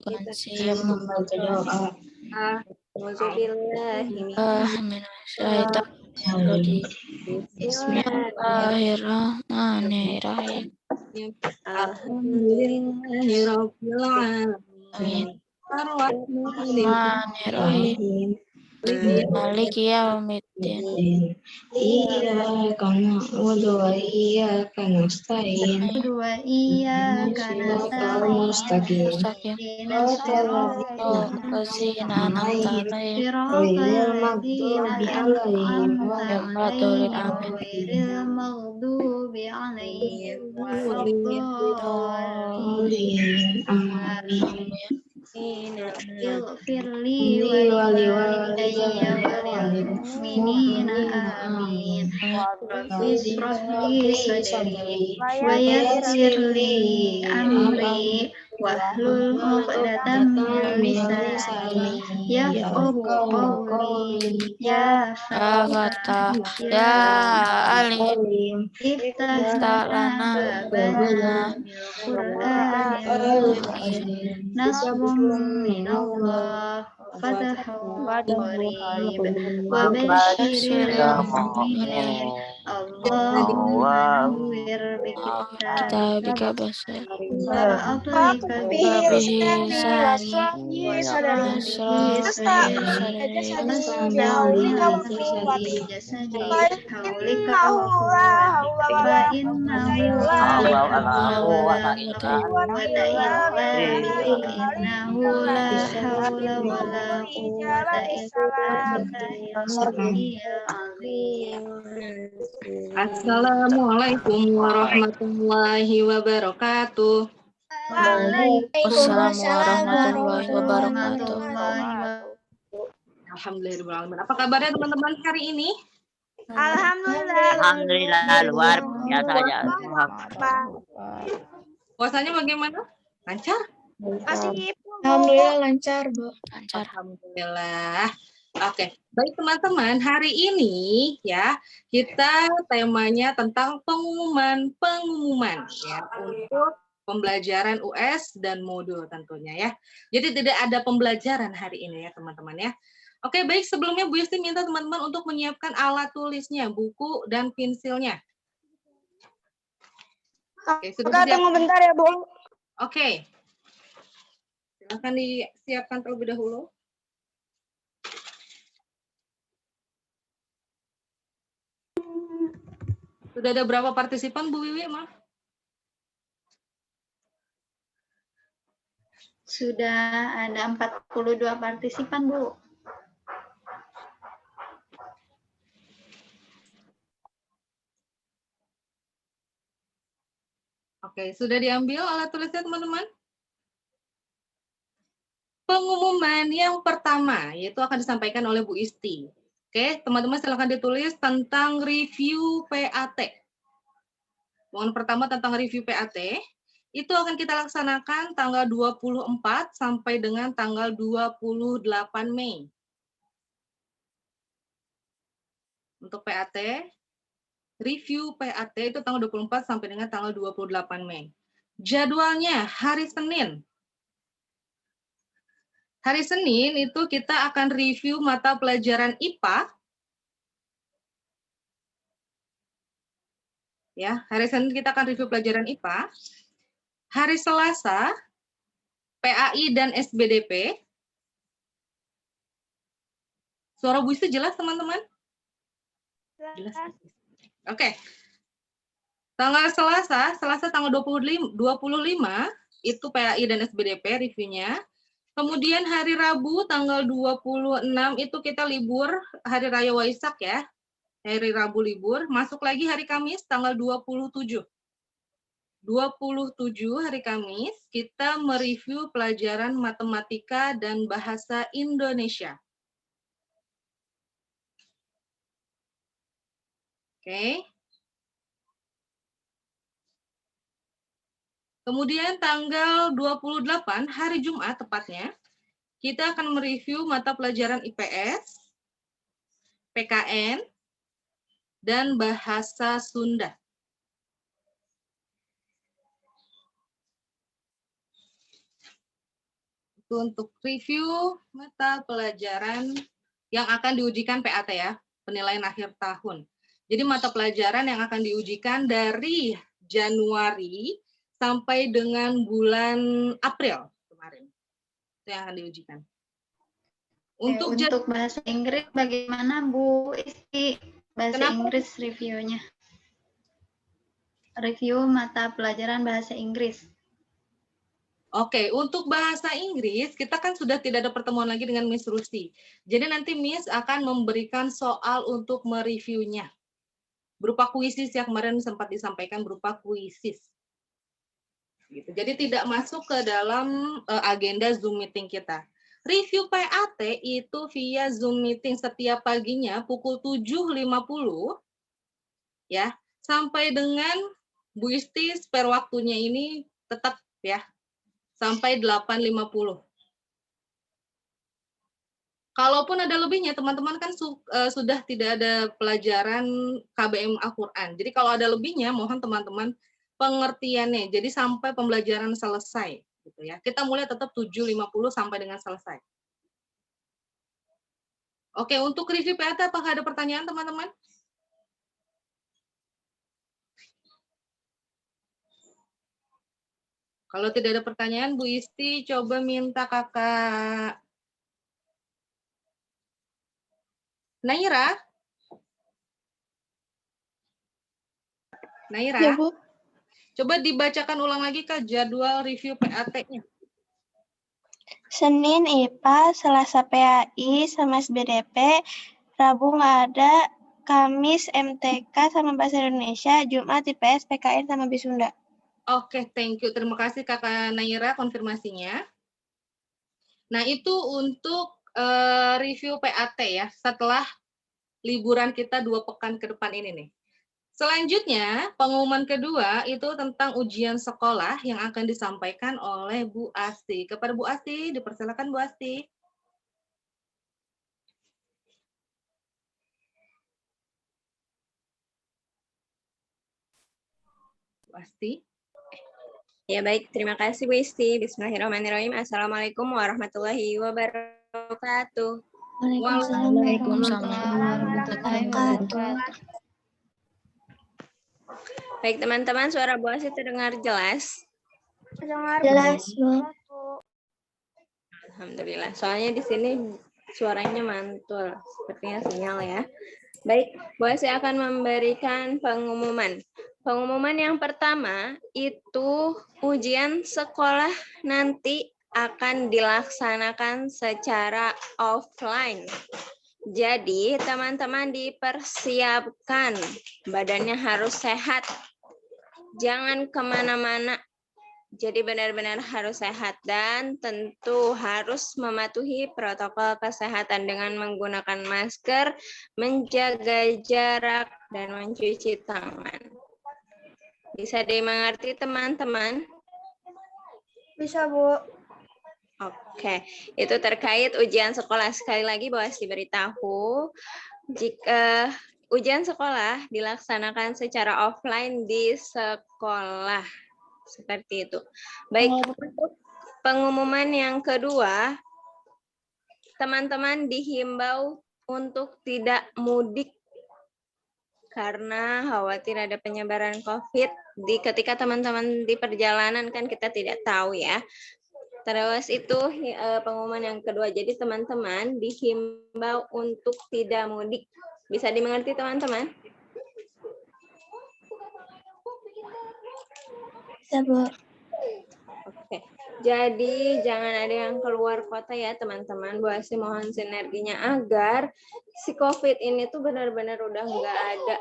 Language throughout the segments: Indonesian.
Lansia membaca doa. Bismillahirrahmanirrahim. Alhamdulillahirabbil alamin. Ar-Rahmanir-Rahim. Maliki yaumiddin. Iyyaka na'budu wa iyyaka nasta'in. Shiratal mustaqim. Mustaqim. Shiratal Ladzina an'amta alaihim ghairil maghdubi alaihim waladdallin. Amin. Amin. Li wali walidayya wal mu'minina amin. Rabbi sadri wa yassir li amri wahlul 'uqdatam min lisani yafqahu qawli ya Fatah ya alim iftah lana babana nasrun minallah fatahun qarib wa basyiril mu'minin Allahumma nawwir kita bika basir wa atlika bihi sani wasrah nasrah bihi jasadi haulika wa fa innahu innahu la hawla wa la quwwata illa billahil Assalamualaikum warahmatullahi wabarakatuh. Wassalamu warahmatullahi wabarakatuh. Alhamdulillah. Apa kabarnya teman-teman hari ini? Alhamdulillah luar biasa ya. Puasanya bagaimana? Lancar? Alhamdulillah lancar, Bu. Lancar. Alhamdulillah. Oke, baik teman-teman, hari ini ya kita temanya tentang pengumuman ya untuk pembelajaran US dan modul tentunya ya. Jadi tidak ada pembelajaran hari ini ya teman-teman ya. Oke, baik sebelumnya Bu Yusti minta teman-teman untuk menyiapkan alat tulisnya, buku dan pensilnya. Oke, sudah tunggu bentar ya, Bu. Oke. Silakan disiapkan terlebih dahulu. Sudah ada berapa partisipan, Bu Wiwi, maaf? Sudah ada 42 partisipan, Bu. Oke, sudah diambil alat tulisnya, teman-teman? Pengumuman yang pertama, yaitu akan disampaikan oleh Bu Isti. Oke, teman-teman silakan ditulis tentang review PAT. Pengumuman pertama tentang review PAT, itu akan kita laksanakan tanggal 24 sampai dengan tanggal 28 Mei. Untuk PAT, review PAT itu tanggal 24 sampai dengan tanggal 28 Mei. Jadwalnya hari Senin. Hari Senin itu kita akan review mata pelajaran IPA. Ya, hari Senin kita akan review pelajaran IPA. Hari Selasa, PAI dan SBDP. Suara Bu Isti jelas, teman-teman? Jelas. Oke. Tanggal Selasa tanggal 25 itu PAI dan SBDP reviewnya. Kemudian hari Rabu tanggal 26 itu kita libur Hari Raya Waisak ya. Hari Rabu libur, masuk lagi hari Kamis tanggal 27. 27 hari Kamis kita mereview pelajaran matematika dan bahasa Indonesia. Oke. Kemudian tanggal 28 hari Jumat tepatnya kita akan mereview mata pelajaran IPS, PKN, dan bahasa Sunda. itu untuk review mata pelajaran yang akan diujikan PAT ya, penilaian akhir tahun. Jadi mata pelajaran yang akan diujikan dari Januari sampai dengan bulan April kemarin. Itu yang akan diujikan. Untuk bahasa Inggris bagaimana Bu Isti? Bahasa Inggris reviewnya. Review mata pelajaran bahasa Inggris. Oke, untuk bahasa Inggris, kita kan sudah tidak ada pertemuan lagi dengan Miss Rusti. Jadi nanti Miss akan memberikan soal untuk mereviewnya. Berupa kuisis yang kemarin sempat disampaikan berupa kuisis. Gitu. Jadi tidak masuk ke dalam agenda Zoom meeting kita. Review PAT itu via Zoom meeting setiap paginya pukul 7.50 ya, sampai dengan Bu Isti spare waktunya ini tetap ya sampai 8.50. Kalaupun ada lebihnya, teman-teman kan sudah tidak ada pelajaran KBM Al-Quran. Jadi kalau ada lebihnya, mohon teman-teman pengertiannya. Jadi sampai pembelajaran selesai. Gitu ya. Kita mulai tetap 7.50 sampai dengan selesai. Oke, untuk review PAT apakah ada pertanyaan teman-teman? Kalau tidak ada pertanyaan, Bu Isti coba minta kakak Naira. Naira, Ya, Bu. coba dibacakan ulang lagi Kak jadwal review PAT-nya. Senin IPA, Selasa PAI sama SBDP, Rabu nggak ada, Kamis MTK sama Bahasa Indonesia, Jumat IPS, PKN sama Bisunda. Oke, thank you. Terima kasih Kakak Naira konfirmasinya. Nah, itu untuk review PAT ya, setelah liburan kita 2 pekan ke depan ini nih. Selanjutnya, pengumuman kedua itu tentang ujian sekolah yang akan disampaikan oleh Bu Asti. Kepada Bu Asti, dipersilakan Bu Asti. Bu Asti. Ya baik, terima kasih Bu Isti. Bismillahirrahmanirrahim. Assalamualaikum warahmatullahi wabarakatuh. Waalaikumsalam warahmatullahi wabarakatuh. Baik teman-teman, suara Bu Asti terdengar jelas? Jelas, Bu. Alhamdulillah. Soalnya di sini suaranya mantul, sepertinya sinyal ya. Baik, Bu Asti akan memberikan pengumuman. Pengumuman yang pertama itu ujian sekolah nanti akan dilaksanakan secara offline. Jadi teman-teman dipersiapkan, badannya harus sehat. Jangan kemana-mana. Jadi benar-benar harus sehat dan tentu harus mematuhi protokol kesehatan dengan menggunakan masker, menjaga jarak, dan mencuci tangan. Bisa dimengerti teman-teman? Bisa, Bu. Oke, itu terkait ujian sekolah. Sekali lagi Bu Asti beritahu, jika ujian sekolah dilaksanakan secara offline di sekolah. Seperti itu. Baik, untuk pengumuman yang kedua, teman-teman dihimbau untuk tidak mudik karena khawatir ada penyebaran COVID. Ketika teman-teman di perjalanan kan kita tidak tahu ya. Terus itu pengumuman yang kedua. Jadi teman-teman dihimbau untuk tidak mudik. Bisa dimengerti teman-teman? Bisa, Bu. Oke. Jadi jangan ada yang keluar kota ya teman-teman. Bu Asti mohon sinerginya agar si COVID ini tuh benar-benar udah nggak ada.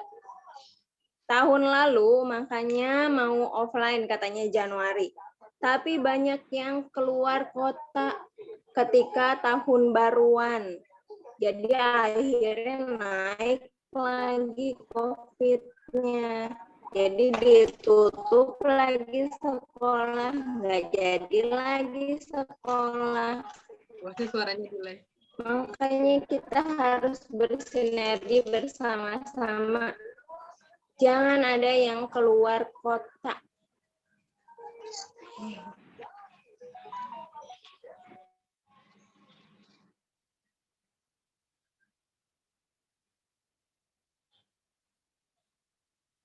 Tahun lalu makanya mau offline katanya Januari. Tapi banyak yang keluar kota ketika tahun baruan. Jadi akhirnya naik lagi COVID-nya. Jadi ditutup lagi sekolah, nggak jadi lagi sekolah. Wah, suaranya delay. Makanya kita harus bersinergi bersama-sama. Jangan ada yang keluar kota.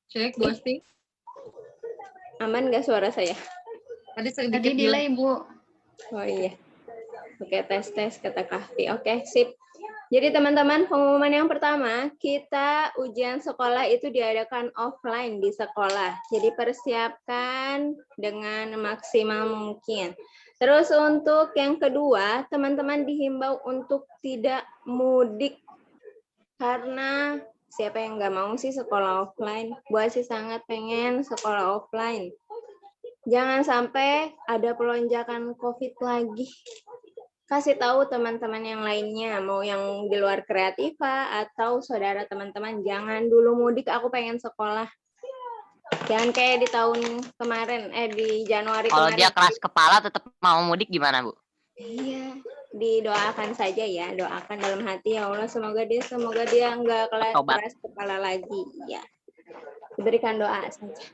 Cek, Bu Asti. Aman nggak suara saya? Tadi sedikit Tadi delay, Bu. Oh iya. Oke, tes kata Kahfi. Oke, sip. Jadi teman-teman, pengumuman yang pertama, kita ujian sekolah itu diadakan offline di sekolah. Jadi persiapkan dengan maksimal mungkin. Terus untuk yang kedua, teman-teman dihimbau untuk tidak mudik. Karena siapa yang nggak mau sih sekolah offline? Buat sih sangat pengen sekolah offline. Jangan sampai ada pelonjakan COVID lagi. Kasih tahu teman-teman yang lainnya, mau yang di luar Kreativa atau saudara teman-teman, jangan dulu mudik, aku pengen sekolah. Jangan kayak di tahun kemarin, di Januari Kalau kemarin. dia keras kepala tetap mau mudik gimana, Bu? Iya, didoakan saja ya, doakan dalam hati, ya Allah semoga dia nggak keras kepala lagi, ya. Diberikan doa saja.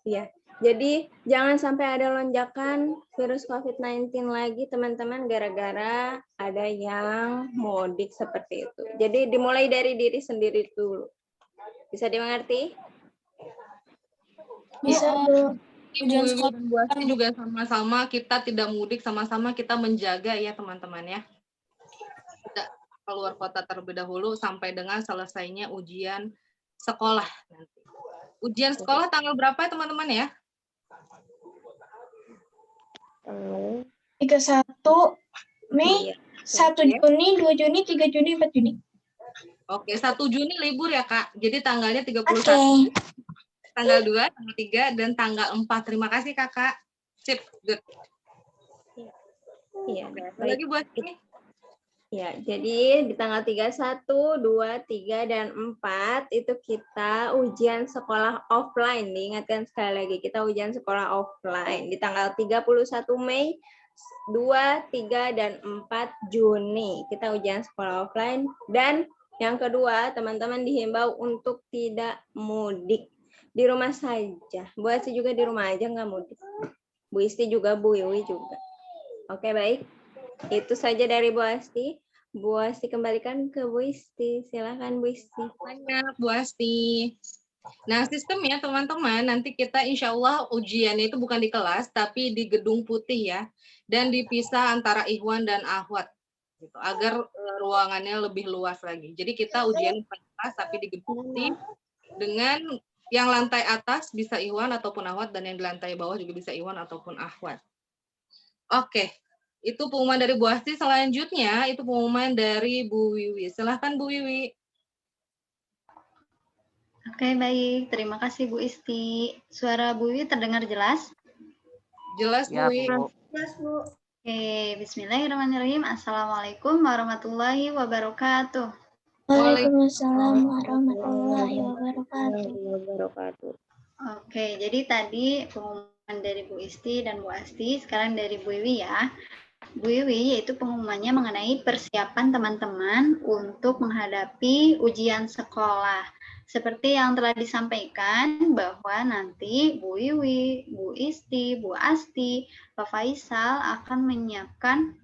Iya. Jadi jangan sampai ada lonjakan virus COVID-19 lagi teman-teman gara-gara ada yang mudik seperti itu. Jadi dimulai dari diri sendiri dulu. Bisa dimengerti? Bisa, Bu. Ibu dan Bu Asti juga sama-sama kita tidak mudik, sama-sama kita menjaga ya teman-teman ya. Tidak keluar kota terlebih dahulu sampai dengan selesainya ujian sekolah nanti. Ujian sekolah tanggal berapa ya teman-teman ya? 31 Mei, 1 Juni, 2 Juni, 3 Juni, 4 Juni. Oke, 1 Juni libur ya, Kak. Jadi tanggalnya 31, tanggal 2, tanggal 3, dan tanggal 4. Terima kasih, Kakak. Sip, good. Iya, Lagi buat ini. Ya, jadi di tanggal 31, 2, 3, dan 4 itu kita ujian sekolah offline. Diingatkan sekali lagi, kita ujian sekolah offline. Di tanggal 31 Mei, 2, 3, dan 4 Juni. Kita ujian sekolah offline. Dan yang kedua, teman-teman dihimbau untuk tidak mudik. Di rumah saja. Bu Asti juga di rumah aja, nggak mudik. Bu Isti juga, Bu Iwi juga. Oke, baik. Itu saja dari Bu Asti. Bu Asti kembalikan ke Bu Isti. Silakan Bu Isti. Banyak, Bu Asti. Nah, sistemnya teman-teman, nanti kita insya Allah ujiannya itu bukan di kelas, tapi di gedung putih ya. Dan dipisah antara Ikhwan dan Akhwat. Gitu, agar ruangannya lebih luas lagi. Jadi kita ujian bukan di kelas, tapi di gedung putih. Dengan yang lantai atas bisa Ikhwan ataupun Akhwat, dan yang di lantai bawah juga bisa Ikhwan ataupun Akhwat. Oke, itu pengumuman dari Bu Asti. Selanjutnya itu pengumuman dari Bu Wiwi. Silahkan Bu Wiwi. Oke, baik. Terima kasih Bu Isti. Suara Bu Wiwi terdengar jelas? Jelas, Ya, Bu Wiwi. Bu. Jelas, Bu. Oke, bismillahirrahmanirrahim. Assalamualaikum warahmatullahi wabarakatuh. Waalaikumsalam warahmatullahi wabarakatuh. Oke, jadi tadi pengumuman dari Bu Isti dan Bu Asti, sekarang dari Bu Wiwi ya. Bu Wiwi yaitu pengumumannya mengenai persiapan teman-teman untuk menghadapi ujian sekolah. Seperti yang telah disampaikan bahwa nanti Bu Wiwi, Bu Isti, Bu Asti, Pak Faisal akan menyiapkan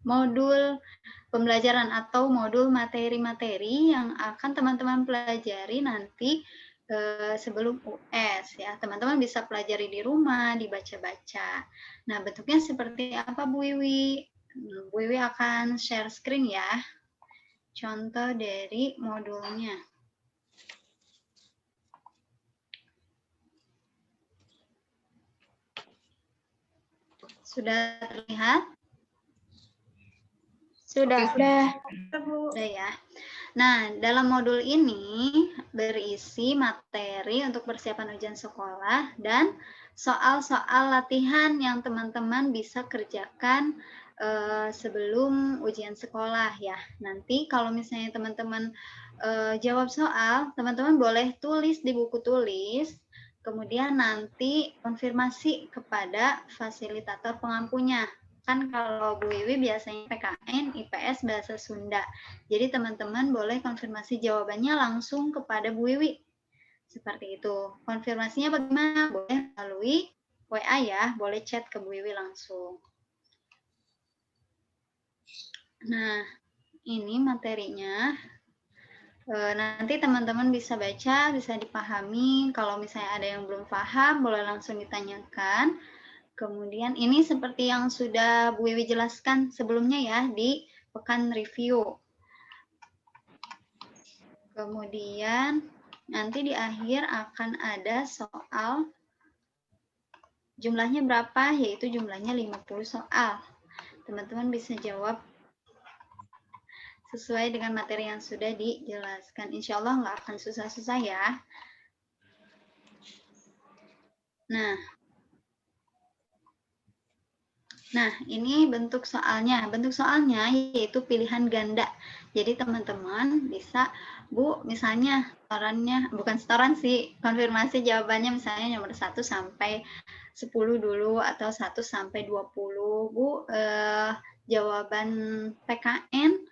modul pembelajaran atau modul materi-materi yang akan teman-teman pelajari nanti sebelum US ya. Teman-teman bisa pelajari di rumah, dibaca-baca. Nah, bentuknya seperti apa Bu Wiwi? Bu Wiwi akan share screen ya. Contoh dari modulnya. Sudah terlihat? Sudah ya. Nah, dalam modul ini berisi materi untuk persiapan ujian sekolah dan soal-soal latihan yang teman-teman bisa kerjakan sebelum ujian sekolah ya. Nanti kalau misalnya teman-teman jawab soal, teman-teman boleh tulis di buku tulis, kemudian nanti konfirmasi kepada fasilitator pengampunya. Kan kalau Bu Wiwi biasanya PKN, IPS, Bahasa Sunda. Jadi teman-teman boleh konfirmasi jawabannya langsung kepada Bu Wiwi. Seperti itu. Konfirmasinya bagaimana? Boleh melalui WA ya, boleh chat ke Bu Wiwi langsung. Nah, ini materinya. Nanti teman-teman bisa baca, bisa dipahami. Kalau misalnya ada yang belum paham, boleh langsung ditanyakan. Kemudian ini seperti yang sudah Bu Wiwi jelaskan sebelumnya ya di pekan review. Kemudian nanti di akhir akan ada soal jumlahnya berapa, yaitu jumlahnya 50 soal. Teman-teman bisa jawab sesuai dengan materi yang sudah dijelaskan. Insya Allah nggak akan susah-susah ya. Nah, ini bentuk soalnya. Bentuk soalnya yaitu pilihan ganda. Jadi teman-teman bisa, Bu, misalnya setorannya, bukan setoran sih, konfirmasi jawabannya misalnya nomor 1 sampai 10 dulu atau 1 sampai 20. Bu, jawaban PKN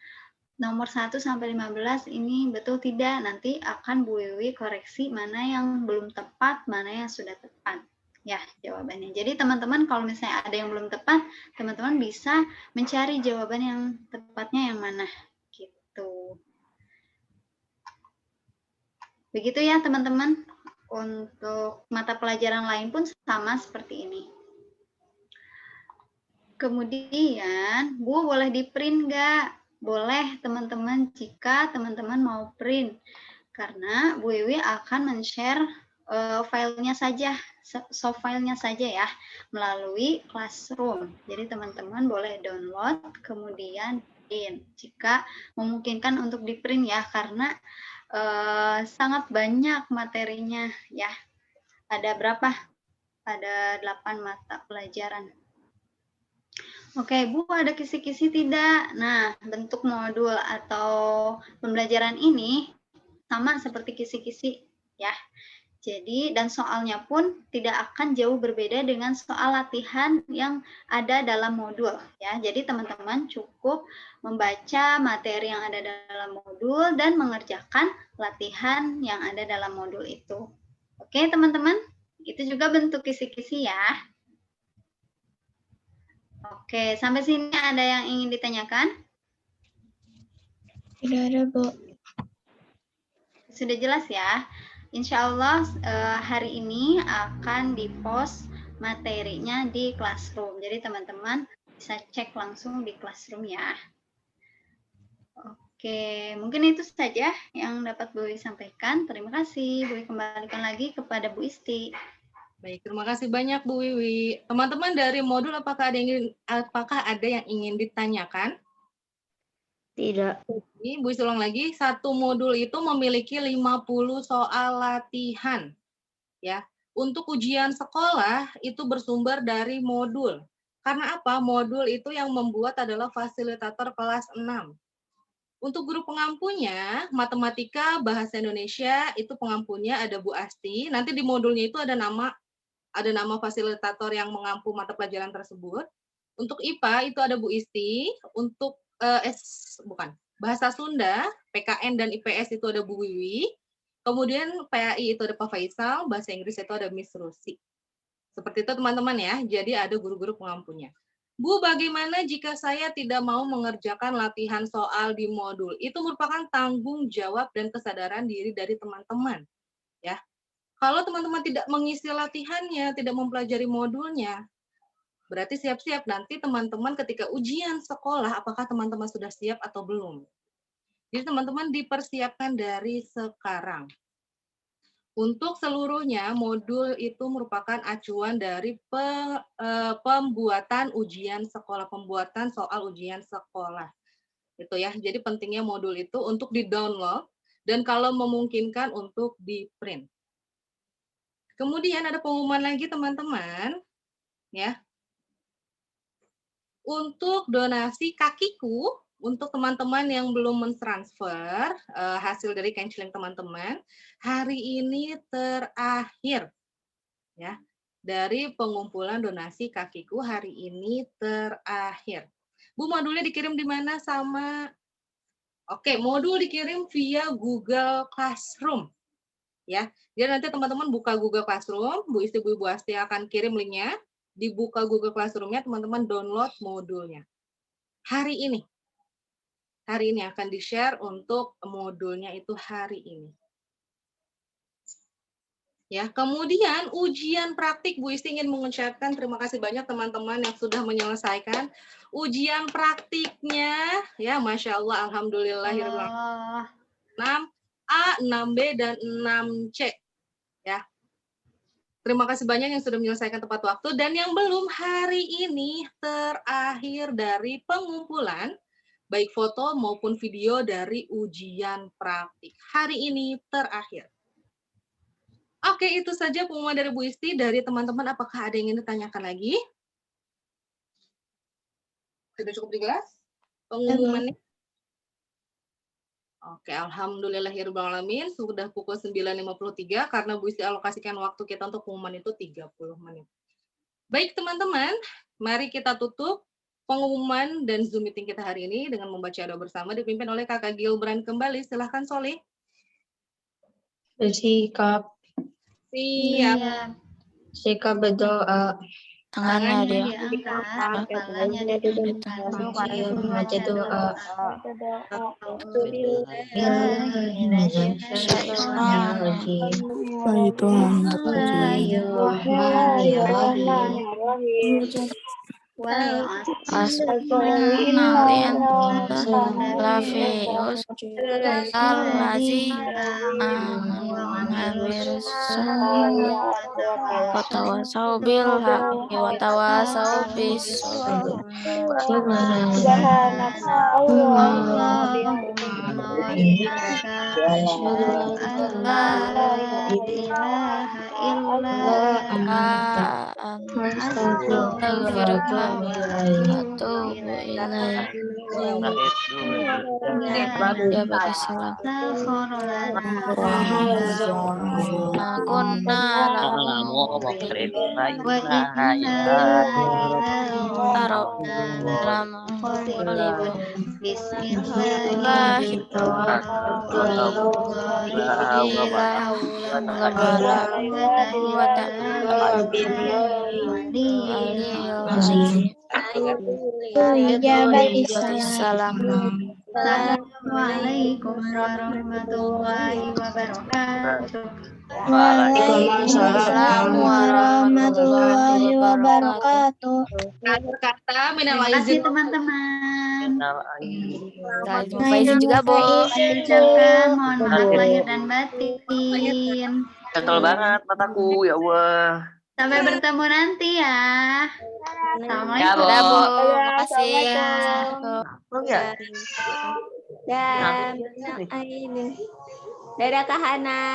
nomor 1 sampai 15 ini betul tidak? Nanti akan Bu Wiwi koreksi mana yang belum tepat, mana yang sudah tepat. Ya, jawabannya. Jadi teman-teman kalau misalnya ada yang belum tepat, teman-teman bisa mencari jawaban yang tepatnya yang mana. Gitu. Begitu ya teman-teman. Untuk mata pelajaran lain pun sama seperti ini. Kemudian, Bu boleh di-print nggak? Boleh teman-teman jika teman-teman mau print. Karena Bu Wiwi akan men-share filenya saja, soft filenya saja ya, melalui Classroom. Jadi teman-teman boleh download, kemudian print. Jika memungkinkan untuk di-print ya, karena sangat banyak materinya ya. Ada berapa? Ada 8 mata pelajaran. Oke, Bu, ada kisi-kisi tidak? Nah, bentuk modul atau pembelajaran ini sama seperti kisi-kisi ya. Jadi, dan soalnya pun tidak akan jauh berbeda dengan soal latihan yang ada dalam modul ya. Jadi, teman-teman cukup membaca materi yang ada dalam modul dan mengerjakan latihan yang ada dalam modul itu. Oke, teman-teman? Itu juga bentuk kisi-kisi ya. Oke, sampai sini ada yang ingin ditanyakan? Tidak ada, Bu. Sudah jelas ya? Insya Allah hari ini akan di-post materinya di Classroom. Jadi teman-teman bisa cek langsung di Classroom ya. Oke, mungkin itu saja yang dapat Bu Wiwi sampaikan. Terima kasih. Bu Wiwi kembalikan lagi kepada Bu Isti. Baik, terima kasih banyak Bu Wiwi. Teman-teman dari modul apakah ada yang ingin ditanyakan? Tidak. Ini Bu Isti ulang lagi, satu modul itu memiliki 50 soal latihan. Ya, untuk ujian sekolah itu bersumber dari modul. Karena apa? Modul itu yang membuat adalah fasilitator kelas 6. Untuk guru pengampunya, matematika, bahasa Indonesia, itu pengampunya ada Bu Asti. Nanti di modulnya itu ada nama fasilitator yang mengampu mata pelajaran tersebut. Untuk IPA itu ada Bu Isti. Untuk bahasa Sunda, PKN dan IPS itu ada Bu Wiwi. Kemudian PAI itu ada Pak Faisal, bahasa Inggris itu ada Miss Rusi. Seperti itu teman-teman ya, jadi ada guru-guru pengampunya. Bu, bagaimana jika saya tidak mau mengerjakan latihan soal di modul? Itu merupakan tanggung jawab dan kesadaran diri dari teman-teman. Ya, kalau teman-teman tidak mengisi latihannya, tidak mempelajari modulnya, berarti siap-siap nanti teman-teman ketika ujian sekolah, apakah teman-teman sudah siap atau belum? Jadi teman-teman dipersiapkan dari sekarang. Untuk seluruhnya, modul itu merupakan acuan dari pembuatan ujian sekolah, pembuatan soal ujian sekolah. Itu ya, jadi pentingnya modul itu untuk di-download dan kalau memungkinkan untuk di-print. Kemudian ada pengumuman lagi teman-teman, ya. Untuk donasi kakiku, untuk teman-teman yang belum mentransfer hasil dari canceling teman-teman, hari ini terakhir ya. Dari pengumpulan donasi kakiku hari ini terakhir. Bu, modulnya dikirim di mana sama? Oke, modul dikirim via Google Classroom. Ya. Jadi nanti teman-teman buka Google Classroom, Bu Isti, Bu Asti akan kirim linknya. Dibuka Google Classroom-nya, teman-teman download modulnya. Hari ini. hari ini akan di-share untuk modulnya itu hari ini. Ya, kemudian ujian praktik Bu Isti ingin mengucapkan terima kasih banyak teman-teman yang sudah menyelesaikan ujian praktiknya. Ya, Masya Allah, Alhamdulillah. 6A, 6B, dan 6C. Ya. Terima kasih banyak yang sudah menyelesaikan tepat waktu. Dan yang belum, hari ini terakhir dari pengumpulan, baik foto maupun video dari ujian praktik. Hari ini terakhir. Oke, itu saja pengumuman dari Bu Isti. Dari teman-teman, apakah ada yang ingin ditanyakan lagi? Sudah cukup jelas pengumumannya? Oke, alhamdulillahirrahmanirrahim. Sudah pukul 9.53 karena Bu Isti alokasikan waktu kita untuk pengumuman itu 30 menit. Baik teman-teman, mari kita tutup pengumuman dan Zoom meeting kita hari ini dengan membaca doa bersama dipimpin oleh Kakak Gilbran kembali. Silahkan Soleh. Bersikap. Siap. Sikap berdoa. Tangannya dia. diangkat, kepalanya ditundukkan sambil membaca doa. Watawasau bil haqqi watawasau bis Assalamualaikum warahmatullahi wabarakatuh. Waalaikumsalam warahmatullahi wabarakatuh. Akhir kata, minal Terima kasih aizin. teman-teman. Jumpa juga, Bu. Ucapkan mohon maaf lahir dan batin. Betul banget mataku, ya Allah. Sampai bertemu nanti ya. Ya, Bu. Assalamualaikum. Makasih. Dan dadah Kak Hana.